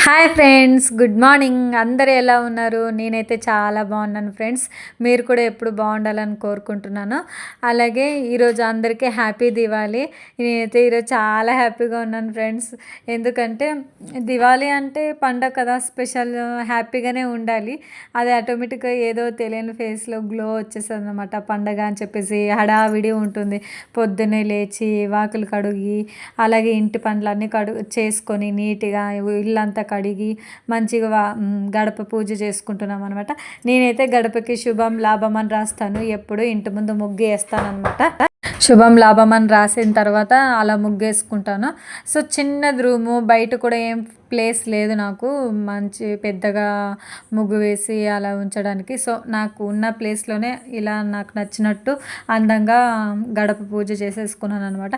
Hi friends, good morning. అందరూ ఎలా ఉన్నారు? నేనైతే చాలా బాగున్నాను ఫ్రెండ్స్. మీరు కూడా ఎప్పుడు బాగుండాలని కోరుకుంటున్నాను. అలాగే ఈరోజు అందరికీ హ్యాపీ దివాళీ. నేనైతే ఈరోజు చాలా హ్యాపీగా ఉన్నాను ఫ్రెండ్స్. ఎందుకంటే దివాళీ అంటే పండగ కదా, స్పెషల్ హ్యాపీగానే ఉండాలి. అది ఆటోమేటిక్గా ఏదో తెలియని ఫేస్లో గ్లో వచ్చేస్తుంది అనమాట. పండగ అని చెప్పేసి హడావిడి ఉంటుంది. పొద్దున్నే లేచి వాకిలి కడుగి, అలాగే ఇంటి పనులన్నీ చేసుకొని నీట్గా ఇల్లంతా కడిగి మంచిగా గడప పూజ చేసుకుంటున్నాం అనమాట. నేనైతే గడపకి శుభం లాభం అని రాస్తాను. ఎప్పుడు ఇంటి ముందు ముగ్గు వేస్తాను అనమాట. శుభం లాభం అని రాసిన తర్వాత అలా ముగ్గేసుకుంటాను. సో చిన్నది రూము, బయట కూడా ఏం ప్లేస్ లేదు నాకు మంచి పెద్దగా ముగ్గు వేసి అలా ఉంచడానికి. సో నాకు ఉన్న ప్లేస్లోనే ఇలా నాకు నచ్చినట్టు అందంగా గడప పూజ చేసేసుకున్నాను అనమాట.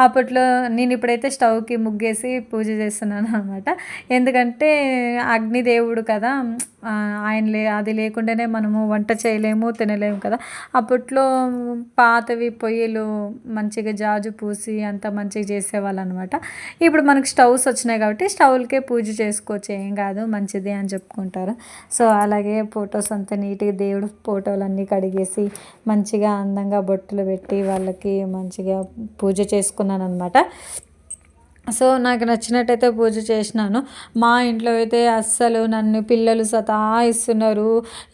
అప్పట్లో నేను ఇప్పుడైతే స్టవ్కి ముగ్గేసి పూజ చేస్తున్నాను అనమాట. ఎందుకంటే అగ్నిదేవుడు కదా, అది లేకుండానే మనము వంట చేయలేము, తినలేము కదా. అప్పట్లో పాతవి పొయ్యిలు మంచిగా జాజు పూసి అంత మంచిగా చేసేవాళ్ళు అనమాట. ఇప్పుడు మనకు స్టవ్స్ వచ్చినాయి కాబట్టి స్టవ్లకే పూజ చేసుకోవచ్చు, ఏం కాదు, మంచిది అని చెప్పుకుంటారు. సో అలాగే ఫొటోస్ అంతా నీట్గా దేవుడు ఫోటోలన్నీ కడిగేసి మంచిగా అందంగా బొట్టులు పెట్టి వాళ్ళకి మంచిగా పూజ చేసుకున్నాను అనమాట. సో నాకు నచ్చినట్టయితే పూజ చేసినాను. మా ఇంట్లో అయితే అస్సలు నన్ను పిల్లలు సతాయిస్తున్నారు.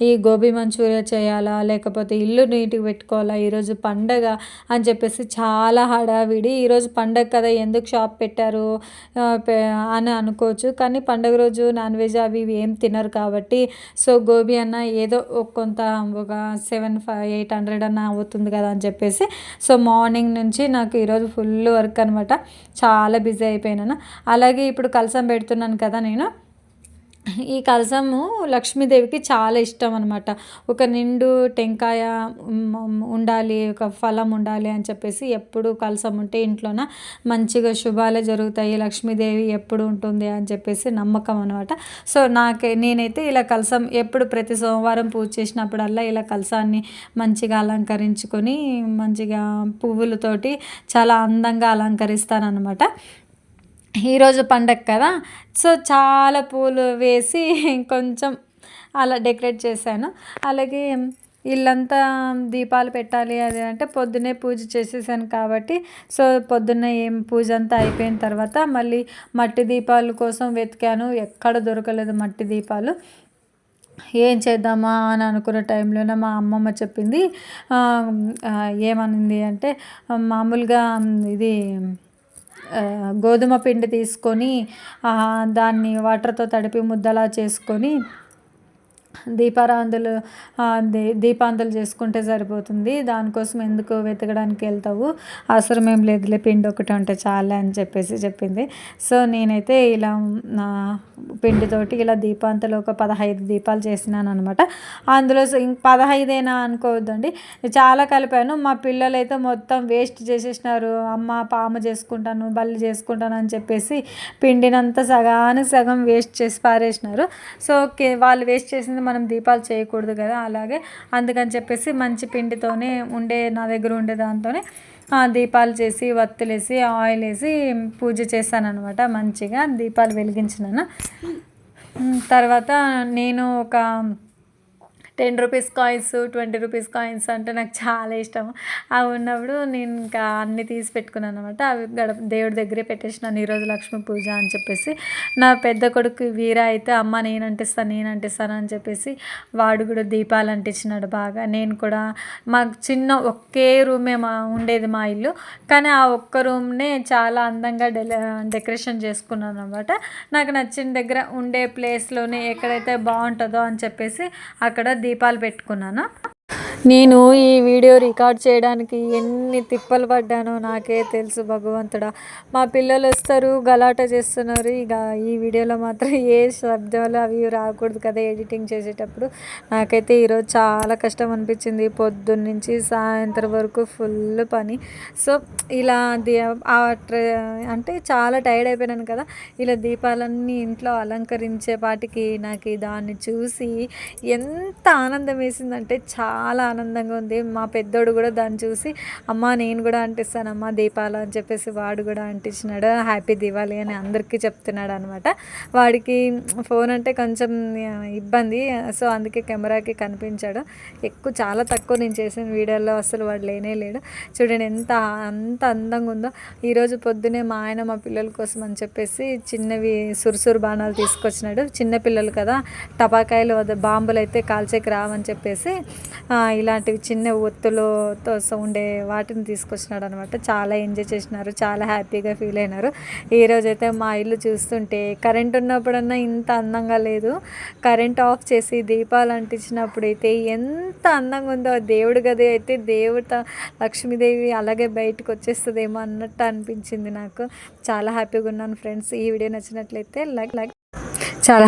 ఈ గోబీ మంచూరియా చేయాలా, లేకపోతే ఇల్లు నీట్గా పెట్టుకోవాలా, ఈరోజు పండగ అని చెప్పేసి చాలా హడావిడి. ఈరోజు పండగ కదా, ఎందుకు షాప్ పెట్టారు అని అనుకోవచ్చు. కానీ పండగ రోజు నాన్ వెజ్ అవి ఇవి ఏం తినరు కాబట్టి సో గోబీ అన్న ఏదో కొంత ఒక 700-800 అన్న అవుతుంది కదా అని చెప్పేసి సో మార్నింగ్ నుంచి నాకు ఈరోజు ఫుల్ వర్క్ అనమాట. చాలా బిజీ అయిపోయినాను. అలాగే ఇప్పుడు కలసం పెడుతున్నాను కదా నేను. ఈ కలసము లక్ష్మీదేవికి చాలా ఇష్టం అనమాట. ఒక నిండు టెంకాయ ఉండాలి, ఒక ఫలం ఉండాలి అని చెప్పేసి ఎప్పుడు కలసం ఉంటే ఇంట్లోన మంచిగా శుభాలే జరుగుతాయి, లక్ష్మీదేవి ఎప్పుడు ఉంటుంది అని చెప్పేసి నమ్మకం అనమాట. సో నేనైతే ఇలా కలసం ఎప్పుడు ప్రతి సోమవారం పూజ చేసినప్పుడల్లా ఇలా కలసాన్ని మంచిగా అలంకరించుకొని మంచిగా పువ్వులతోటి చాలా అందంగా అలంకరిస్తాను అనమాట. ఈరోజు పండగ కదా, సో చాలా పూలు వేసి కొంచెం అలా డెకరేట్ చేశాను. అలాగే ఇల్లంతా దీపాలు పెట్టాలి అది అంటే పొద్దున్నే పూజ చేసేసాను కాబట్టి సో పొద్దున్నే పూజ అంతా అయిపోయిన తర్వాత మళ్ళీ మట్టి దీపాల కోసం వెతికాను, ఎక్కడ దొరకలేదు మట్టి దీపాలు. ఏం చేద్దామా అని అనుకున్న టైంలోనే మా అమ్మమ్మ చెప్పింది. ఏమనింది అంటే మామూలుగా ఇది గోధుమ పిండి తీసుకొని దాన్ని వాటర్తో తడిపి ముద్దలా చేసుకొని దీపాంతలు చేసుకుంటే సరిపోతుంది, దానికోసం ఎందుకు వెతకడానికి వెళ్తావు, అవసరం ఏం లేదులే, పిండి ఒకటి ఉంటే చాలా అని చెప్పేసి చెప్పింది. సో నేనైతే ఇలా పిండితోటి ఇలా దీపాంతలు ఒక 15 దీపాలు చేసినాను అనమాట. అందులో 15 అనుకోవద్దండి, చాలా కలిపాను. మా పిల్లలు అయితే మొత్తం వేస్ట్ చేసేసినారు. అమ్మ పాము చేసుకుంటాను, బల్లి చేసుకుంటాను అని చెప్పేసి పిండినంతా సగానికి సగం వేస్ట్ చేసి పారేసినారు. సో వాళ్ళు వేస్ట్ చేసింది మనం దీపాలు చేయకూడదు కదా, అలాగే అందుకని చెప్పేసి మంచి పిండితోనే నా దగ్గర ఉండే దాంతోనే దీపాలు చేసి వత్తులేసి ఆయిల్ వేసి పూజ చేశాను అనమాట. మంచిగా దీపాలు వెలిగించినాను. తర్వాత నేను ఒక 10 రూపీస్ కాయిన్స్, 20 రూపీస్ కాయిన్స్ అంటే నాకు చాలా ఇష్టం. అవి ఉన్నప్పుడు నేను ఇంకా అన్నీ తీసి పెట్టుకున్నాను అనమాట. అవి దేవుడి దగ్గరే పెట్టేసినాను ఈరోజు లక్ష్మీ పూజ అని చెప్పేసి. నా పెద్ద కొడుకు వీర అయితే అమ్మ నేను అంటిస్తాను అని చెప్పేసి వాడు కూడా దీపాలు అంటించినాడు బాగా. నేను కూడా మాకు చిన్న ఒకే రూమే ఉండేది మా ఇల్లు, కానీ ఆ ఒక్క రూమ్నే చాలా అందంగా డెకరేషన్ చేసుకున్నాను అనమాట. నాకు నచ్చిన దగ్గర ఉండే ప్లేస్లోనే ఎక్కడైతే బాగుంటుందో అని చెప్పేసి అక్కడ దీపాలు పెట్టుకున్నాను. నేను ఈ వీడియో రికార్డ్ చేయడానికి ఎన్ని తిప్పలు పడ్డానో నాకే తెలుసు భగవంతుడా. మా పిల్లలు వస్తారు, గలాట చేస్తున్నారు. ఇక ఈ వీడియోలో మాత్రం ఏ శబ్దాలు అవి రాకూడదు కదా ఎడిటింగ్ చేసేటప్పుడు. నాకైతే ఈరోజు చాలా కష్టం అనిపించింది, పొద్దున్న నుంచి సాయంత్రం వరకు ఫుల్ పని. సో ఇలా అంటే చాలా టైర్డ్ అయిపోయినాను కదా. ఇలా దీపాలన్నీ ఇంట్లో అలంకరించే పాటికి నాకు దాన్ని చూసి ఎంత ఆనందం వేసిందంటే చాలా ఆనందంగా ఉంది. మా పెద్దోడు కూడా దాన్ని చూసి అమ్మ నేను కూడా అంటిస్తానమ్మా దీపాలు అని చెప్పేసి వాడు కూడా అంటించినాడు. హ్యాపీ దివాళీ అని అందరికీ చెప్తున్నాడు అనమాట. వాడికి ఫోన్ అంటే కొంచెం ఇబ్బంది, సో అందుకే కెమెరాకి కనిపించాడు. చాలా తక్కువ నేను చేసిన వీడియోలో అసలు వాడు లేనే లేడు. చూడండి అంత అందంగా ఉందో. ఈరోజు పొద్దునే మా ఆయన మా పిల్లల కోసం అని చెప్పేసి చిన్నవి సురుసురు బాణాలు తీసుకొచ్చినాడు. చిన్నపిల్లలు కదా, టపాకాయలు బాంబులు అయితే కాల్చేకి రావని చెప్పేసి ఇలాంటివి చిన్న ఒత్తులతో ఉండే వాటిని తీసుకొచ్చినాడు అనమాట. చాలా ఎంజాయ్ చేసినారు, చాలా హ్యాపీగా ఫీల్ అయినారు. ఈరోజైతే మా ఇల్లు చూస్తుంటే కరెంట్ ఉన్నప్పుడన్నా ఇంత అందంగా లేదు, కరెంట్ ఆఫ్ చేసి దీపాలు అంటించినప్పుడు అయితే ఎంత అందంగా ఉందో. దేవుడి గది అయితే దేవత లక్ష్మీదేవి అలాగే బయటకు వచ్చేస్తుందేమో అన్నట్టు అనిపించింది నాకు. చాలా హ్యాపీగా ఉన్నాను ఫ్రెండ్స్. ఈ వీడియో నచ్చినట్లయితే లైక్ చాలా